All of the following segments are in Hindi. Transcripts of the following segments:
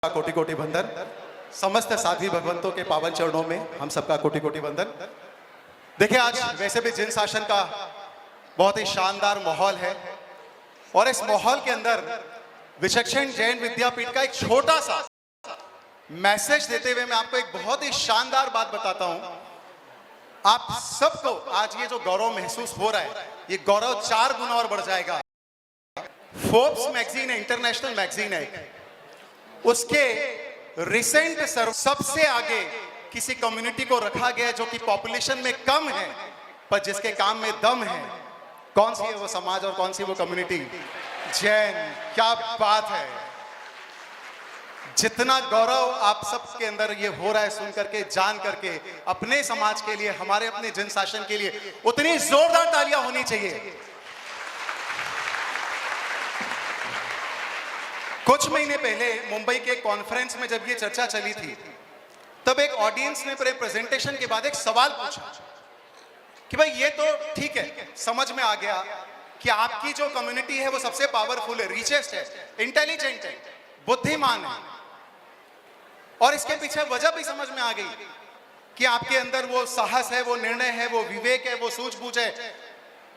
कोटि कोटि वंदन। समस्त साध्वी भगवंतों के पावन चरणों में हम सबका कोटि कोटि वंदन। देखिए, आज वैसे भी जिन शासन का बहुत ही शानदार माहौल है और इस माहौल के अंदर विचक्षण जैन विद्यापीठ का एक छोटा सा मैसेज देते हुए मैं आपको एक बहुत ही शानदार बात बताता हूं। आप सबको आज ये जो गौरव महसूस हो रहा है, ये गौरव 4 गुना और बढ़ जाएगा। फोर्ब्स मैगजीन है, इंटरनेशनल मैगजीन है, उसके रिसेंट सबसे आगे किसी कम्युनिटी को रखा गया जो कि पॉपुलेशन में कम है पर जिसके काम में दम है। कौन सी है वो समाज और कौन सी वो कम्युनिटी? जैन। क्या बात है! जितना गौरव आप सबके अंदर ये हो रहा है सुन करके, जान करके, अपने समाज के लिए, हमारे अपने जन शासन के लिए उतनी जोरदार तालियां होनी चाहिए। कुछ महीने पहले मुंबई के कॉन्फ्रेंस में जब ये चर्चा चली थी, तब एक ऑडियंस ने प्रेजेंटेशन के बाद एक सवाल पूछा कि भाई ये तो ठीक है, समझ में आ गया कि आपकी जो कम्युनिटी है वो सबसे पावरफुल है, रिचेस्ट है, इंटेलिजेंट है, बुद्धिमान है, और इसके पीछे वजह भी समझ में आ गई कि आपके अंदर वो साहस है, वो निर्णय है, वो विवेक है, वो सूझबूझ है।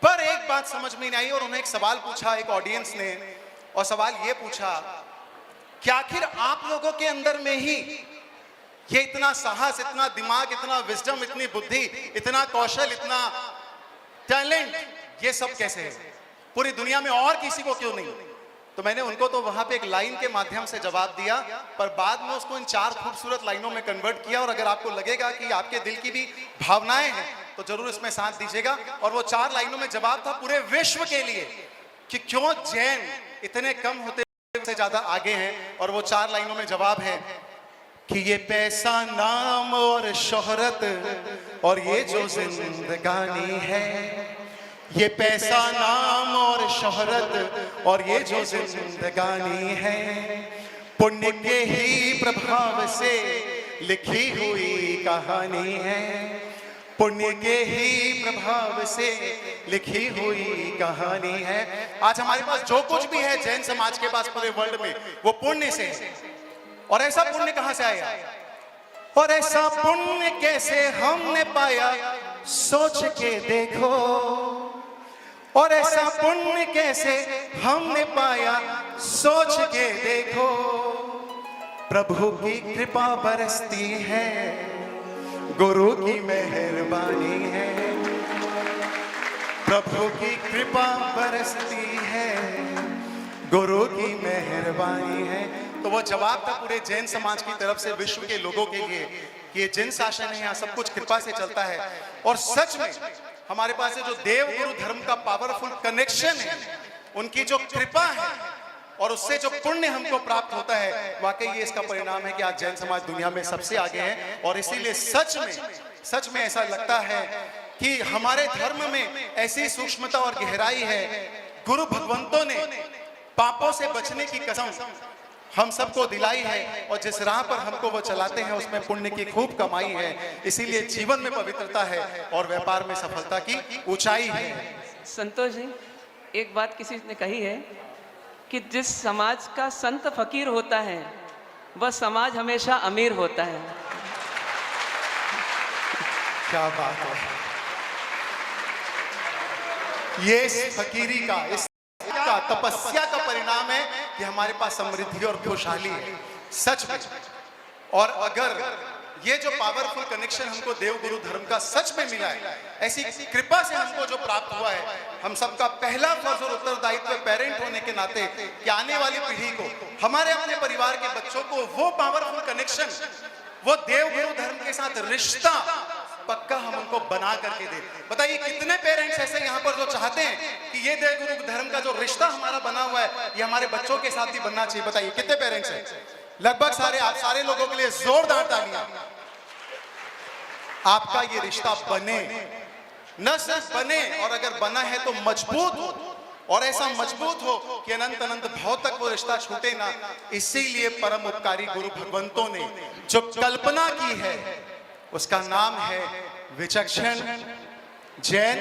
पर एक बात समझ में नहीं आई और उन्हें एक सवाल पूछा एक ऑडियंस ने, और सवाल ये पूछा कि आखिर आप लोगों के अंदर में ही ये इतना साहस, इतना दिमाग, इतना विजडम, इतनी बुद्धि, इतना कौशल, इतना टैलेंट, ये सब कैसे है? पूरी दुनिया में और किसी को क्यों नहीं? तो मैंने उनको तो वहां पे एक लाइन के माध्यम से जवाब दिया, पर बाद में उसको इन 4 खूबसूरत लाइनों में कन्वर्ट किया। और अगर आपको लगेगा कि आपके दिल की भी भावनाएं हैं तो जरूर इसमें साथ दीजिएगा। और वो 4 लाइनों में जवाब था पूरे विश्व के लिए कि क्यों जैन इतने कम होते से ज्यादा आगे हैं। और वो 4 लाइनों में जवाब है कि ये पैसा, नाम और शोहरत और ये जो जिंदगानी है, ये पैसा, नाम और शोहरत और ये जो जिंदगानी है, पुण्य के ही प्रभाव से लिखी हुई कहानी है, पुण्य के ही प्रभाव से लिखी हुई कहानी है। आज हमारे पास जो कुछ भी है जैन समाज के पास पूरे वर्ल्ड में, वो पुण्य से है। और ऐसा पुण्य कहां से आया और ऐसा पुण्य कैसे हमने पाया, सोच के देखो। और ऐसा पुण्य कैसे हमने पाया, सोच के देखो। प्रभु की कृपा बरसती है, गुरु की मेहरबानी है, प्रभु की कृपा बरसती है, गुरु की मेहरबानी है। तो वो जवाब था पूरे जैन समाज की तरफ से विश्व के लोगों के लिए कि ये जैन शासन है, यहाँ सब कुछ कृपा से चलता है। और सच में हमारे पास जो देव गुरु धर्म का पावरफुल कनेक्शन है, उनकी जो कृपा है और उससे जो पुण्य हमको प्राप्त होता है, वाकई ये इसका परिणाम है कि आज जैन समाज दुनिया में सबसे आगे है। और इसीलिए सच में ऐसा लगता है कि हमारे धर्म में ऐसी सूक्ष्मता और गहराई है। गुरु भगवंतों ने पापों से बचने की कसम हम सबको दिलाई है, और जिस राह पर हमको वो चलाते हैं उसमें पुण्य की खूब कमाई है। इसीलिए जीवन में पवित्रता है और व्यापार में सफलता की ऊंचाई है। संतोष जी, एक बात किसी ने कही है कि जिस समाज का संत फकीर होता है वह समाज हमेशा अमीर होता है। क्या बात है! ये इस फकीरी का, इस का तपस्या का परिणाम है कि हमारे पास समृद्धि और खुशहाली है, सच में। और अगर ये जो पावरफुल कनेक्शन हमको देव गुरु धर्म का सच में मिला है, ऐसी कृपा से हमको जो प्राप्त हुआ है, हम सबका पहला फर्ज और उत्तरदायित्व पेरेंट होने के नाते कि आने वाली पीढ़ी को, हमारे अपने परिवार के बच्चों को वो पावरफुल कनेक्शन, वो देव गुरु धर्म के साथ रिश्ता पक्का हम उनको बना करके दे। बताइए कितने पेरेंट्स ऐसे यहाँ पर जो चाहते हैं कि ये देव गुरु धर्म का जो रिश्ता हमारा बना हुआ है ये हमारे बच्चों के साथ भी बनना चाहिए? बताइए कितने पेरेंट्स हैं? लगभग सारे। आप सारे लोगों के लिए जोरदार तालियां। आपका ये रिश्ता बने, न सिर्फ बने, और अगर बना है तो मजबूत हो, और ऐसा मजबूत हो कि अनंत अनंत भाव तक वो रिश्ता छूटे ना। इसीलिए परम उपकारी गुरु भगवंतों ने जो कल्पना की है उसका नाम है विचक्षण जैन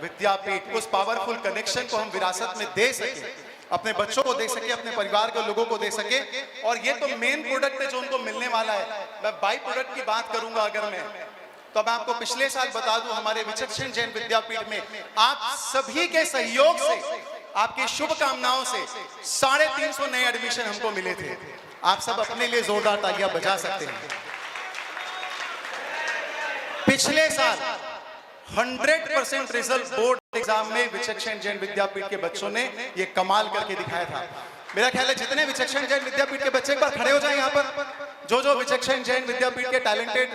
विद्यापीठ। उस पावरफुल कनेक्शन को हम विरासत में दे सके, अपने बच्चों को दे सके, अपने परिवार के लोगों को दे सके। और ये तो मेन प्रोडक्ट है जो उनको मिलने वाला है। मैं बाई प्रोडक्ट की बात करूंगा अगर मैं, तो मैं आपको पिछले साल बता दूं, हमारे विचक्षण जैन विद्यापीठ में आप सभी के सहयोग से, आपकी शुभकामनाओं से 350 नए एडमिशन हमको मिले थे। आप सब अपने लिए जोरदार तालियां बजा सकते हैं। पिछले साल 100% रिजल्ट बोर्ड एग्जाम में विचक्षण जैन विद्यापीठ के बच्चों ने ये कमाल करके दिखाया था। मेरा ख्याल है जितने विचक्षण जैन विद्यापीठ के बच्चे एक बार खड़े हो जाएं यहाँ पर, जो विचक्षण जैन विद्यापीठ के टैलेंटेड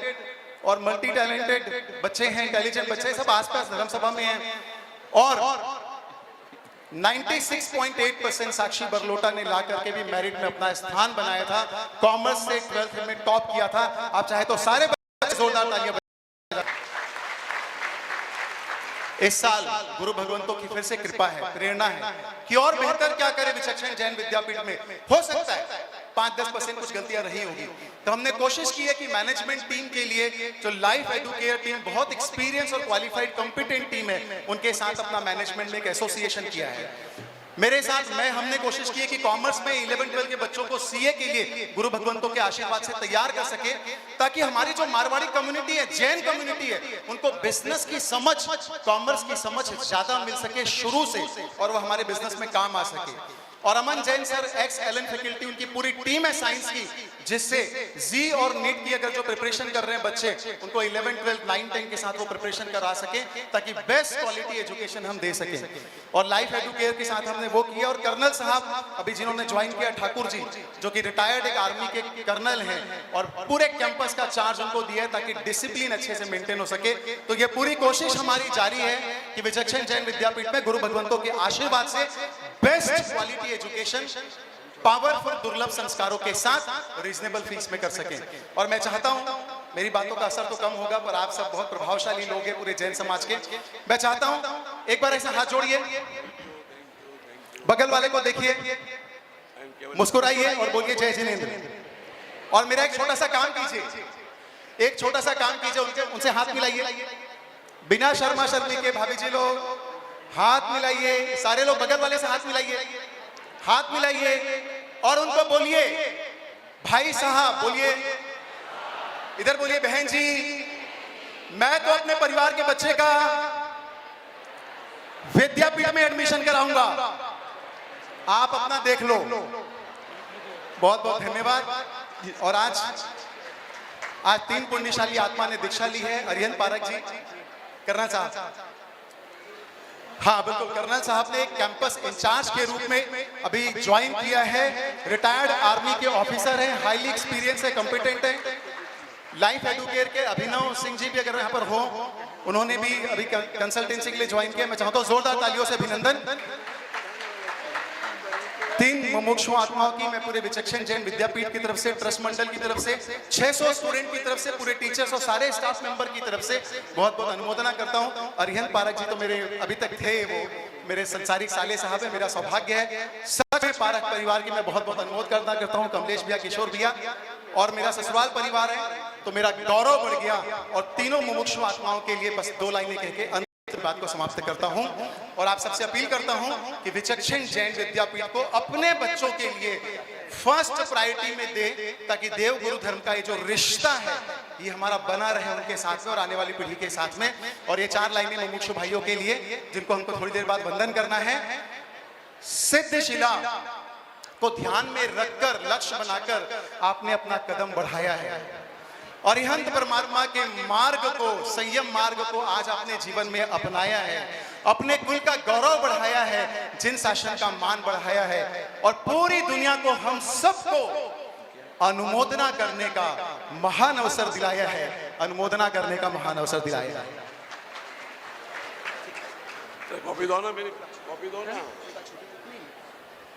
और मल्टी टैलेंटेड बच्चे हैं, इंटेलिजेंट बच्चे सब आसपास धर्मसभा में हैं। और 96.8% साक्षी बरलोटा ने ला करके भी मेरिट में अपना स्थान बनाया था। कॉमर्स से 12th में टॉप किया था। आप चाहे तो सारे बच्चे जोरदार तालियां। इस साल गुरु भगवंतों की फिर से कृपा है, प्रेरणा है कि और बेहतर क्या करे विचक्षण जैन विद्यापीठ में। हो सकता है 5-10% कुछ गलतियां रही होगी, तो हमने कोशिश की है कि मैनेजमेंट टीम के लिए जो लाइफ एडुकेयर टीम बहुत एक्सपीरियंस और क्वालिफाइड कॉम्पिटेंट टीम है, उनके साथ अपना मैनेजमेंट में एक एसोसिएशन किया है। मेरे साथ हमने कोशिश की है कि कॉमर्स में 11-12 के बच्चों को सीए के लिए गुरु भगवंतों के आशीर्वाद से तैयार कर सके, ताकि हमारी जो मारवाड़ी कम्युनिटी है, जैन कम्युनिटी है, उनको बिजनेस की समझ, कॉमर्स की समझ ज्यादा मिल सके शुरू से, और वो हमारे बिजनेस में काम आ सके। और Aman Jain sir, ex Allen faculty, उनकी पूरी टीम है साइंस की, जिससे जी और नीट की अगर जो प्रिपरेशन कर रहे हैं बच्चे, उनको 11, 12, 9, 10 के साथ वो प्रिपरेशन करा सके, ताकि बेस्ट क्वालिटी एजुकेशन हम दे सकें। और लाइफ एडुकेयर के साथ हमने वो किया। और कर्नल साहब अभी जिन्होंने ज्वाइन किया, ठाकुर जी, जो कि रिटायर्ड एक आर्मी के कर्नल हैं, और पूरे कैंपस का चार्ज उनको दिया है ताकि डिसिप्लिन अच्छे से मेंटेन हो सके। तो ये पूरी कोशिश हमारी जारी है कि विचक्षण जैन विद्यापीठ में गुरु भगवंतों के आशीर्वाद से बेस्ट क्वालिटी एजुकेशन, पावरफुल दुर्लभ संस्कारों के साथ रीजनेबल फीस में कर सकें। और मैं चाहता हूं, मेरी बातों का असर तो कम होगा, पर आप सब बहुत प्रभावशाली लोग हैं पूरे जैन समाज के। मैं चाहता हूं एक बार ऐसा हाथ जोड़िए, बगल वाले को देखिए, मुस्कुराइए और बोलिए जय जिनेंद्र। और मेरा एक छोटा सा काम कीजिए, एक छोटा सा काम कीजिए, उनसे हाथ मिलाइए, बिना शर्मा शर्मी के। भाभी जी लोग हाथ मिलाइए, सारे लोग बगल वाले से हाथ मिलाइए, हाथ मिलाइए और उनको बोलिए भाई साहब, बोलिए इधर, बोलिए बहन जी, मैं तो अपने परिवार के बच्चे का विद्यापीठ में एडमिशन कराऊंगा, आप अपना देख लो। बहुत बहुत धन्यवाद। और आज 3 पुण्यशाली आत्मा ने दीक्षा ली है। अरिहंत पारक जी, कर्नल साहब, हाँ बिल्कुल, कर्नल साहब ने कैंपस इंचार्ज के रूप में अभी ज्वाइन किया है। रिटायर्ड आर्मी के ऑफिसर हैं, हाईली एक्सपीरियंस है, कॉम्पिटेंट है। लाइफ एडुकेयर के अभिनव सिंह जी भी अगर यहाँ पर हो, उन्होंने भी अभी कंसल्टेंसी के लिए ज्वाइन किया। मैं चाहता हूँ जोरदार तालियों से अभिनंदन। 3 मुमुक्षु आत्माओं की मैं पूरे विचक्षण जैन विद्यापीठ की तरफ से, ट्रस्ट मंडल की तरफ से, 600 स्टूडेंट की तरफ से, पूरे टीचर्स और सारे स्टाफ मेंबर की तरफ से बहुत बहुत अनुमोदना करता हूं। अरिहंत पारक जी तो मेरे अभी तक थे, वो मेरे संसारिक साले साहब है, मेरा सौभाग्य है। सच में पारक परिवार की मैं बहुत बहुत अनुमोदना करता हूँ। कमलेश भैया, किशोर भैया, और मेरा ससुराल परिवार है, तो मेरा गौरव बढ़ गया। और तीनों मुमुक्षु आत्माओं के लिए बस 2 लाइनें कह के बात को समाप्त करता हूं। और आप सबसे अपील करता हूं कि विचक्षण जैन विद्यापीठ को अपने बच्चों के लिए फर्स्ट प्रायोरिटी में दे, ताकि देव गुरु धर्म का ये जो रिश्ता है ये हमारा बना रहे उनके साथ में और आने वाली पीढ़ी के साथ में। और ये 4 लाइनें मुमुक्षु भाइयों के लिए, जिनको हमको थोड़ी देर बाद वंदन करना है। सिद्धशिला को ध्यान में रखकर, लक्ष्य बनाकर आपने अपना कदम बढ़ाया है। अरिहंत परमात्मा के मार्ग को, संयम मार्ग को आज आपने जीवन में अपनाया है, अपने कुल का गौरव बढ़ाया है, जिन शासन का मान बढ़ाया है, और पूरी दुनिया को, हम सबको अनुमोदना करने का महान अवसर दिलाया है, अनुमोदना करने का महान अवसर दिलाया है। कॉपी दो ना, मेरी कॉपी दो ना।